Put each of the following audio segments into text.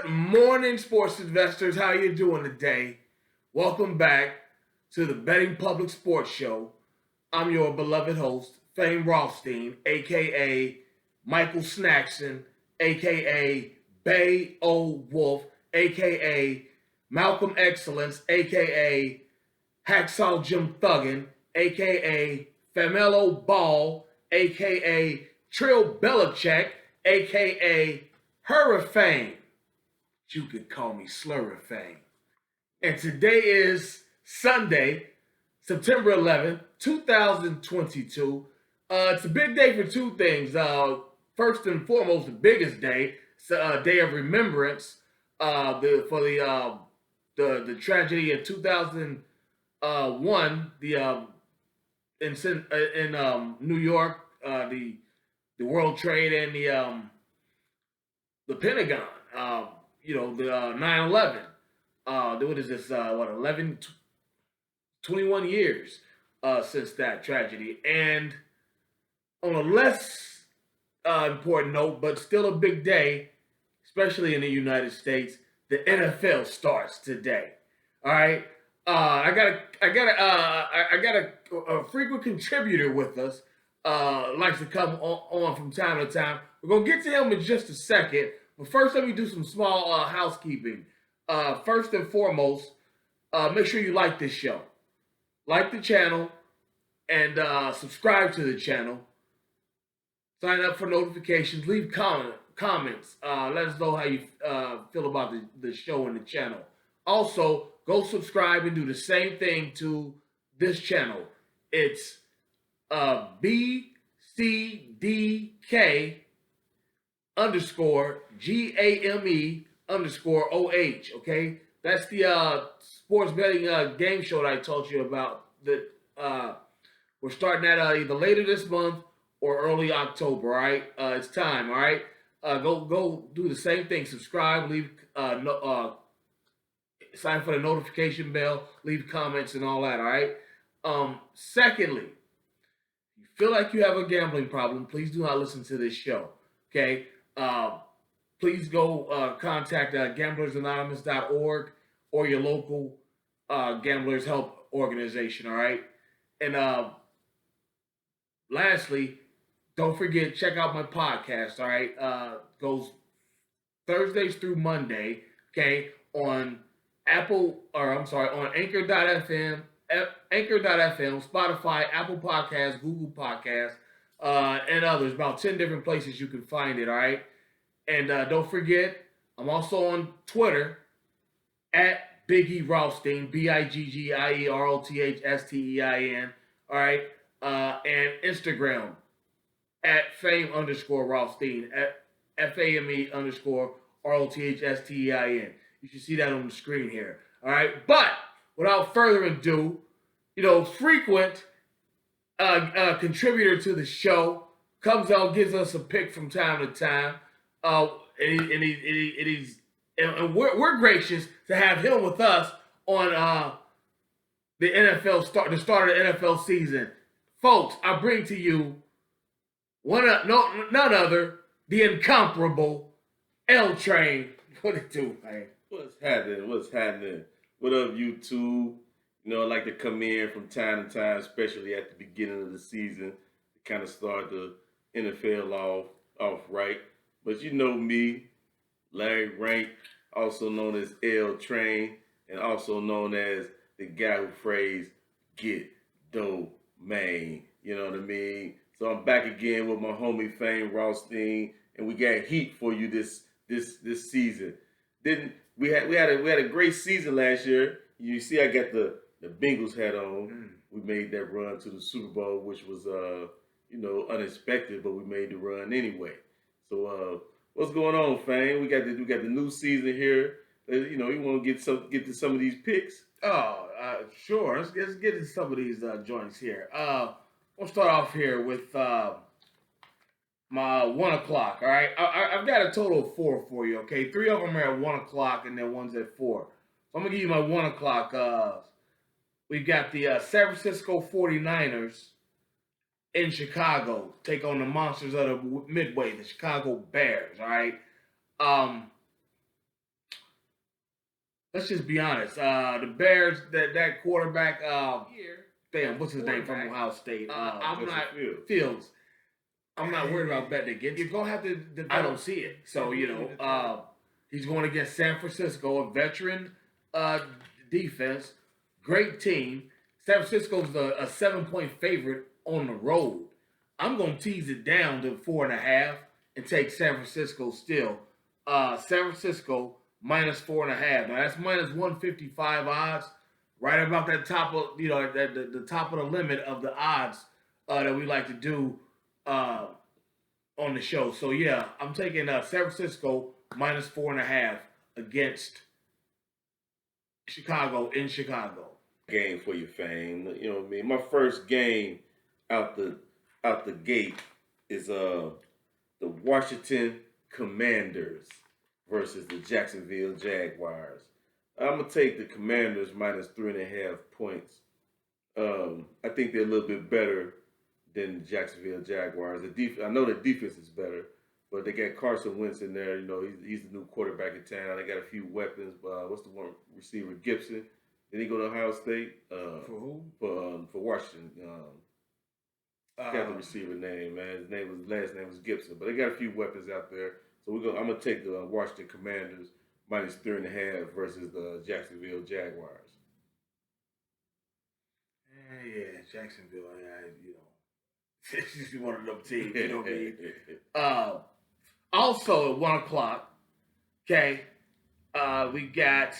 Good morning, sports investors. How you doing today? Welcome back to the Betting Public Sports Show. I'm your beloved host, Fame Rothstein, aka Michael Snackson, aka Bay O Wolf, aka Malcolm Excellence, aka Hacksaw Jim Thuggin, aka Famelo Ball, aka Trill Belichick, aka Hurricane. You could call me Slurrifang. And today is Sunday, September 11th, 2022. It's a big day for two things. First and foremost, the biggest day, it's a day of remembrance for the tragedy in 2001, in New York, the World Trade and the Pentagon. The 9/11. What is this? 21 years since that tragedy. And on a less important note, but still a big day, especially in the United States, the NFL starts today. All right. I got a frequent contributor with us. Likes to come on from time to time. We're gonna get to him in just a second. But first, let me do some small housekeeping. First and foremost, make sure you like this show. Like the channel and subscribe to the channel. Sign up for notifications. Leave comments. Let us know how you feel about the show and the channel. Also, go subscribe and do the same thing to this channel. It's BCDK _GAME_OH. Okay, that's the sports betting game show that I told you about. That we're starting at either later this month or early October. All right, it's time. All right, go do the same thing. Subscribe, leave sign for the notification bell, leave comments and all that. All right. Secondly, if you feel like you have a gambling problem, please do not listen to this show. Okay. Please go contact gamblersanonymous.org or your local Gamblers Help organization, all right? And lastly, don't forget, check out my podcast, all right? Goes Thursdays through Monday, okay, on on Anchor.fm, Spotify, Apple Podcasts, Google Podcasts, and others. About 10 different places you can find it, all right? And don't forget, I'm also on Twitter at Biggie Rothstein, BIGGIEROTHSTEIN, all right? And Instagram at Fame_Rothstein, at FAME_ROTHSTEIN. You should see that on the screen here, all right? But without further ado, frequent contributor to the show comes out, gives us a pick from time to time. And we're gracious to have him with us on the start of the NFL season. Folks, I bring to you none other, the incomparable L Train. What it do, man? What's happening? What up, YouTube? I like to come in from time to time, especially at the beginning of the season, to kind of start the NFL off right. But you know me, Larry Rank, also known as L Train, and also known as the guy who phrased get domain. You know what I mean? So I'm back again with my homie Fame Rothstein, and we got heat for you this season. We had a great season last year. You see, I got the Bengals hat on. We made that run to the Super Bowl, which was unexpected, but we made the run anyway. So what's going on, Fame? We got the new season here. You want to get to some of these picks? Oh, sure. Let's get to some of these joints here. We'll start off here with my 1 o'clock. All right, I've got a total of 4 for you. Okay, 3 of them are at 1 o'clock, and then one's at 4. So I'm gonna give you my 1 o'clock. We've got the San Francisco 49ers in Chicago take on the monsters of the Midway, the Chicago Bears. All right. let's just be honest. The Bears, that quarterback, damn, what's his name from Ohio State? I'm not Fields. I'm not worried about betting against. You're gonna have to. I don't see it. So he's going against San Francisco, a veteran defense, great team. San Francisco's a 7-point favorite on the road. I'm gonna tease it down to 4.5 and take San Francisco still. San Francisco minus 4.5. Now that's minus 155 odds, right about that top of the top of the limit of the odds that we like to do on the show. So yeah, I'm taking San Francisco minus 4.5 against Chicago in Chicago. Game for your fame. You know what I mean? My first game out the gate is the Washington Commanders versus the Jacksonville Jaguars. I'm gonna take the Commanders minus 3.5 points. I think they're a little bit better than the Jacksonville Jaguars. I know the defense is better, but they got Carson Wentz in there. You know, he's the new quarterback in town. They got a few weapons. What's the one receiver? Gibson. Did he go to Ohio State? For who? For Washington. I got the receiver name, man. His last name was Gibson. But they got a few weapons out there. So I'm gonna take the Washington Commanders minus 3.5 versus the Jacksonville Jaguars. Yeah, Jacksonville. This is one of them teams. You know what I mean? Also at 1:00. Okay, we got.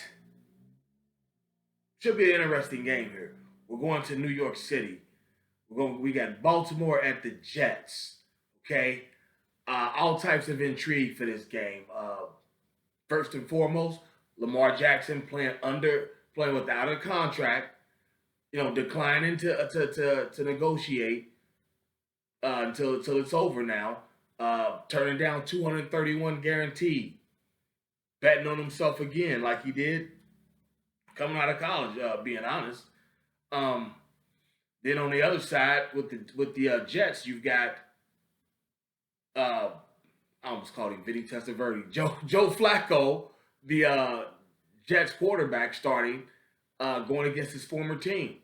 Should be an interesting game here. We're going to New York City. We got Baltimore at the Jets. Okay, all types of intrigue for this game. First and foremost, Lamar Jackson playing without a contract. Declining to negotiate until it's over now. Turning down 231 guaranteed. Betting on himself again like he did coming out of college, being honest. Then on the other side, with the Jets, you've got I almost called him Vinny Testaverde, Joe Flacco, the Jets quarterback, starting going against his former team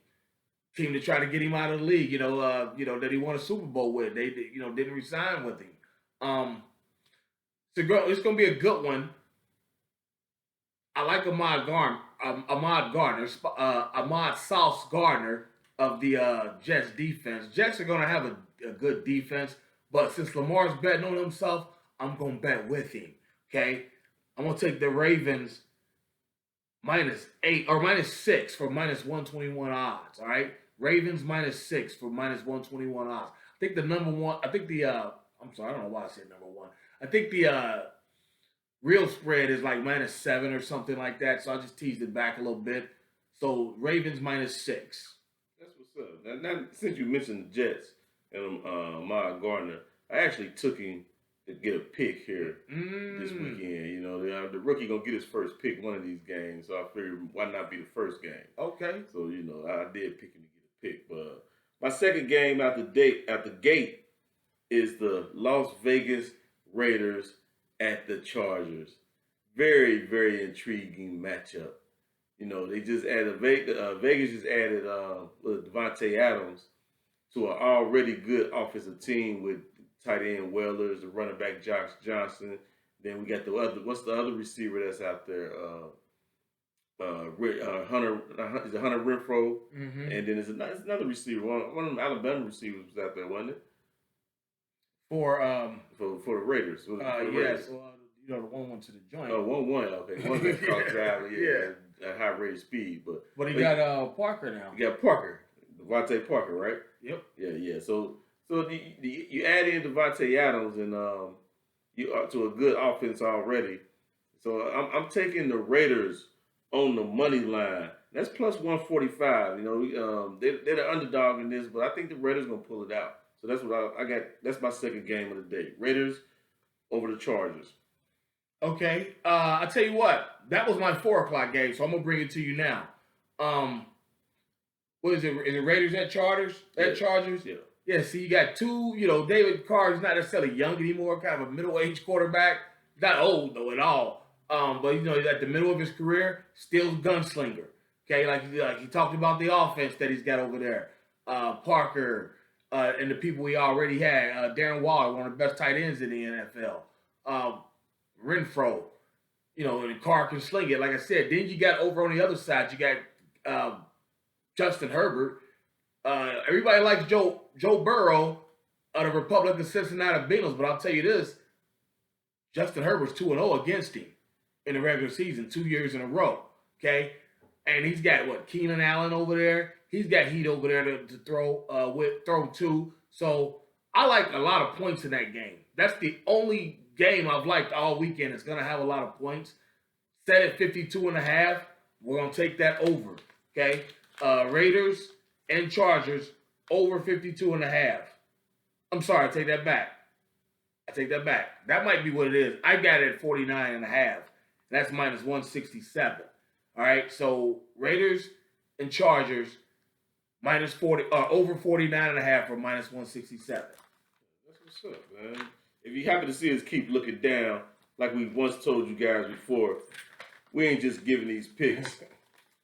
to try to get him out of the league. That he won a Super Bowl with. They didn't resign with him. It's going to be a good one. I like Ahmad Sauce Gardner of the Jets defense. Jets are going to have a good defense, but since Lamar's betting on himself, I'm going to bet with him. Okay, I'm going to take the Ravens -8 or -6 for minus 121 odds. All right, Ravens -6 for minus 121 odds. I think the number one. I think the. I'm sorry, I don't know why I said number one. I think the real spread is like -7 or something like that. So I just teased it back a little bit. So Ravens -6. That's what's up. Now since you mentioned the Jets and Ahmad Gardner, I actually took him to get a pick here this weekend. The rookie gonna get his first pick one of these games, so I figured why not be the first game? Okay. So I did pick him to get a pick, but my second game out the gate is the Las Vegas Raiders at the Chargers. Very, very intriguing matchup. They just added Vegas just added Devontae Adams to an already good offensive team with tight end Wellers, the running back Josh Johnson. Then we got what's the other receiver that's out there? Hunter Renfro, and then there's another receiver. One of them Alabama receivers was out there, wasn't it? For the Raiders. For the Raiders. The 1-1 to the joint. Oh, 1-1. Okay, one that's called driving. At high rate of speed, but he got Parker now. You got Parker, Devontae Parker, right? Yep. Yeah. So you add in Devontae Adams and you are to a good offense already. So I'm taking the Raiders on the money line. That's plus 145. They're the underdog in this, but I think the Raiders gonna pull it out. So that's what I got. That's my second game of the day. Raiders over the Chargers. Okay. I tell you what, that was my 4:00 game, so I'm gonna bring it to you now. What is it? Is it Raiders at Chargers? Chargers? Yeah. Yeah, see, you got two, David Carr is not necessarily young anymore, kind of a middle-aged quarterback. Not old, though, at all. But at the middle of his career, still gunslinger. Okay, like he talked about the offense that he's got over there. Parker and the people he already had. Darren Waller, one of the best tight ends in the NFL. Renfro, and Carr can sling it. Like I said, then you got over on the other side, you got Justin Herbert. Everybody likes Joe Burrow of the Republic of Cincinnati Bengals, but I'll tell you this: Justin Herbert's 2-0 against him in the regular season, 2 years in a row. Okay, and he's got Keenan Allen over there. He's got heat over there to throw to. So I like a lot of points in that game. That's the only game I've liked all weekend. It's gonna have a lot of points. Set at 52.5. We're gonna take that over. Okay, Raiders and Chargers over 52.5. I'm sorry, I take that back. That might be what it is. I got it at 49.5. That's minus 167. All right, so Raiders and Chargers minus 40 over 49.5 for minus 167. That's what's up, man. If you happen to see us keep looking down, like we once told you guys before, we ain't just giving these picks.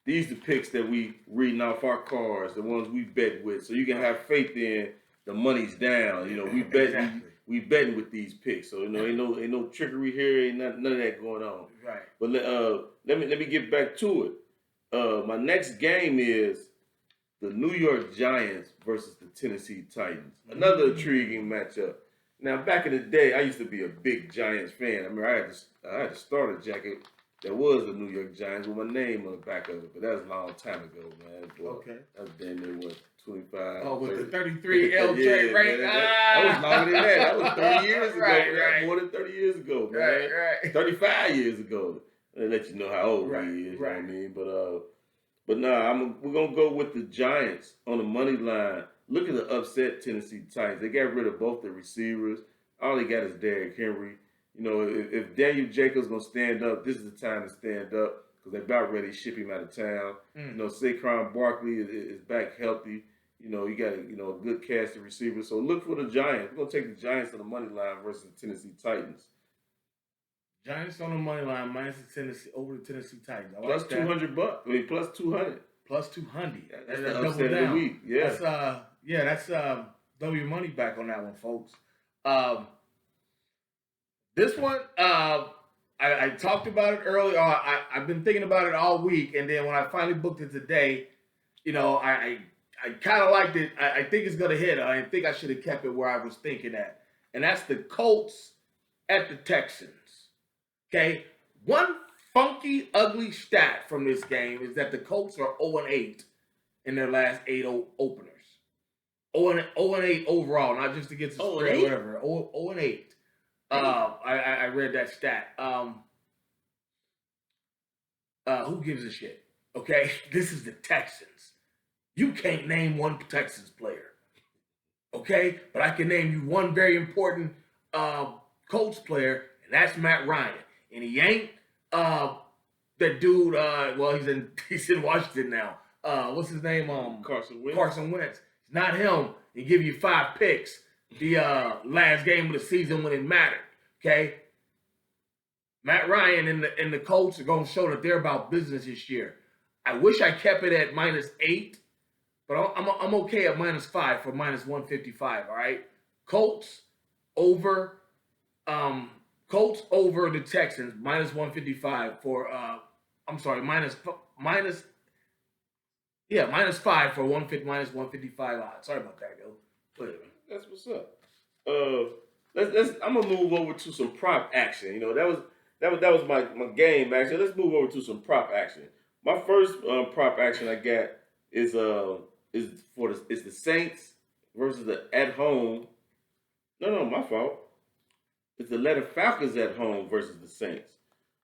These are the picks that we reading off our cards, the ones we bet with, so you can have faith in the money's down. We bet. Exactly. We betting with these picks, so ain't no trickery here, ain't none of that going on. Right. But let me get back to it. My next game is the New York Giants versus the Tennessee Titans. Another intriguing matchup. Now, back in the day, I used to be a big Giants fan. I mean, I had a starter jacket that was the New York Giants with my name on the back of it, but that was a long time ago, man. Boy, okay. That was damn near 25. Oh, with 30. The 33 LJ, right? That was longer than that. That was 30 years ago. Right. More than 30 years ago, man. Right. 35 years ago. They let you know how old he is, you know what I mean? But we're going to go with the Giants on the money line. Look at the upset Tennessee Titans. They got rid of both the receivers. All they got is Derrick Henry. If Daniel Jacobs going to stand up, this is the time to stand up because they're about ready to ship him out of town. Saquon Barkley is back healthy. You got a good cast of receivers. So look for the Giants. We're going to take the Giants on the money line versus the Tennessee Titans. Giants on the money line minus the Tennessee over the Tennessee Titans. Plus $200. I mean, plus 200. Plus 200. That's the upset of the week. Yeah. That's double your money back on that one, folks. This one, I talked about it earlier. I've been thinking about it all week, and then when I finally booked it today, I kind of liked it. I think it's going to hit. I think I should have kept it where I was thinking at. And that's the Colts at the Texans. Okay? One funky, ugly stat from this game is that the Colts are 0-8 in their last 8 openers. 0-8 overall, not just against the spread or whatever. 0-8. I read that stat. Who gives a shit? Okay? This is the Texans. You can't name one Texans player, okay? But I can name you one very important Colts player, and that's Matt Ryan. And he ain't that dude. He's in Washington now. What's his name? Carson Wentz. Carson Wentz. It's not him. He give you 5 picks the last game of the season when it mattered. Okay. Matt Ryan and the Colts are gonna show that they're about business this year. I wish I kept it at -8. But I'm okay at -5 for minus 155. All right, Colts over the Texans minus 155 for minus 5 for minus 155 odds. Sorry about that, yo. That's what's up. I'm gonna move over to some prop action. That was my game action. Let's move over to some prop action. My first prop action I got is the Saints versus the at home. No, my fault. It's the Atlanta Falcons at home versus the Saints.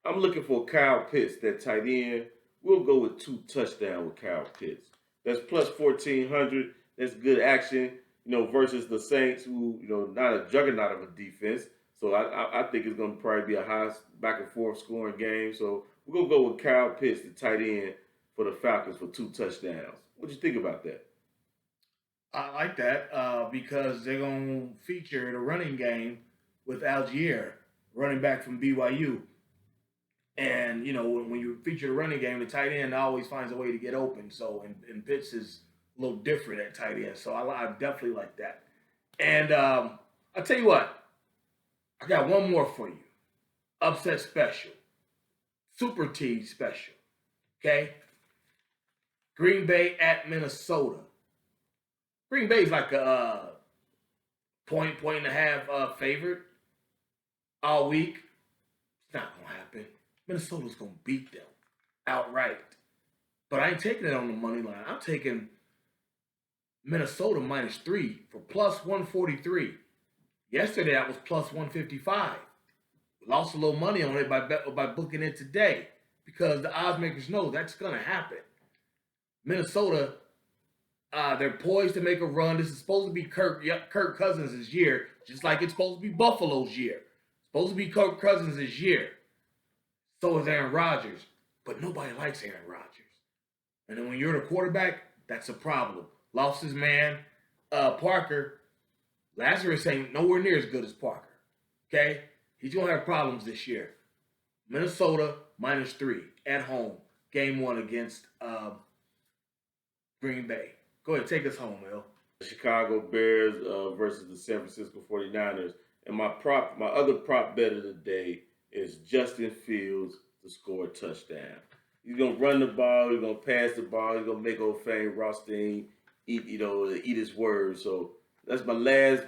I'm looking for Kyle Pitts, that tight end. We'll go with 2 touchdowns with Kyle Pitts. That's plus 1,400. That's good action, versus the Saints, who, not a juggernaut of a defense. So I think it's going to probably be a high back and forth scoring game. So we're going to go with Kyle Pitts, the tight end for the Falcons for 2 touchdowns. What do you think about that? I like that because they're going to feature the running game with Algier, running back from BYU. And, when you feature the running game, the tight end always finds a way to get open. So, and Pitts is a little different at tight end. So, I definitely like that. And I'll tell you what, I got one more for you. Upset special. Super T special. Okay? Green Bay at Minnesota. Green Bay's like a point and a half favorite all week. It's not going to happen. Minnesota's going to beat them outright. But I ain't taking it on the money line. I'm taking Minnesota -3 for +143. Yesterday, that was +155. We lost a little money on it by booking it today because the odds makers know that's going to happen. Minnesota, they're poised to make a run. This is supposed to be Kirk Cousins' year, just like it's supposed to be Buffalo's year. It's supposed to be Kirk Cousins' year. So is Aaron Rodgers. But nobody likes Aaron Rodgers. And then when you're the quarterback, that's a problem. Lost his man, Parker. Lazarus ain't nowhere near as good as Parker. Okay? He's going to have problems this year. Minnesota -3 at home. Game 1 against Green Bay. Go ahead, take us home, Will. The Chicago Bears versus the San Francisco 49ers. And my other prop bet of the day is Justin Fields to score a touchdown. He's going to run the ball. He's going to pass the ball. He's going to make old fame Rothstein eat his words. So that's my last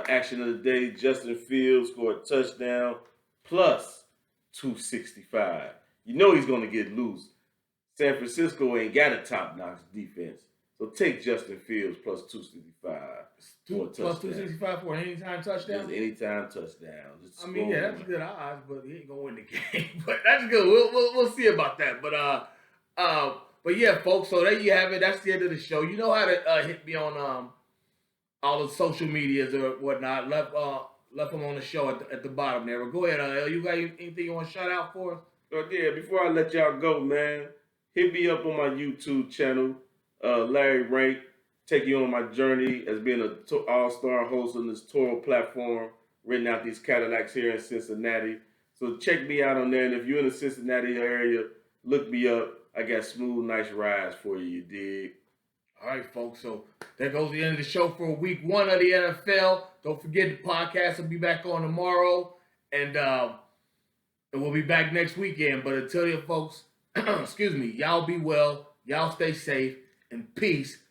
action of the day. Justin Fields scored a touchdown plus 265. You know he's going to get loose. San Francisco ain't got a top-notch defense. So take Justin Fields plus 265 for a touchdown. Plus 265 for an anytime touchdown? Just anytime touchdown. I mean, yeah, that's good odds, but he ain't going to win the game. But that's good. We'll see about that. But yeah, folks, so there you have it. That's the end of the show. You know how to hit me on all the social medias or whatnot. Left them on the show at the bottom there. But go ahead, you got anything you want to shout out for us? Yeah, before I let y'all go, man, hit me up on my YouTube channel, Larry Rank. Take you on my journey as being an all-star host on this Toro platform, renting out these Cadillacs here in Cincinnati. So check me out on there. And if you're in the Cincinnati area, look me up. I got smooth, nice rides for you, you dig? All right, folks. So there goes the end of the show for week 1 of the NFL. Don't forget the podcast will be back on tomorrow. And we'll be back next weekend. But until then, folks, excuse me, y'all be well. Y'all stay safe. And peace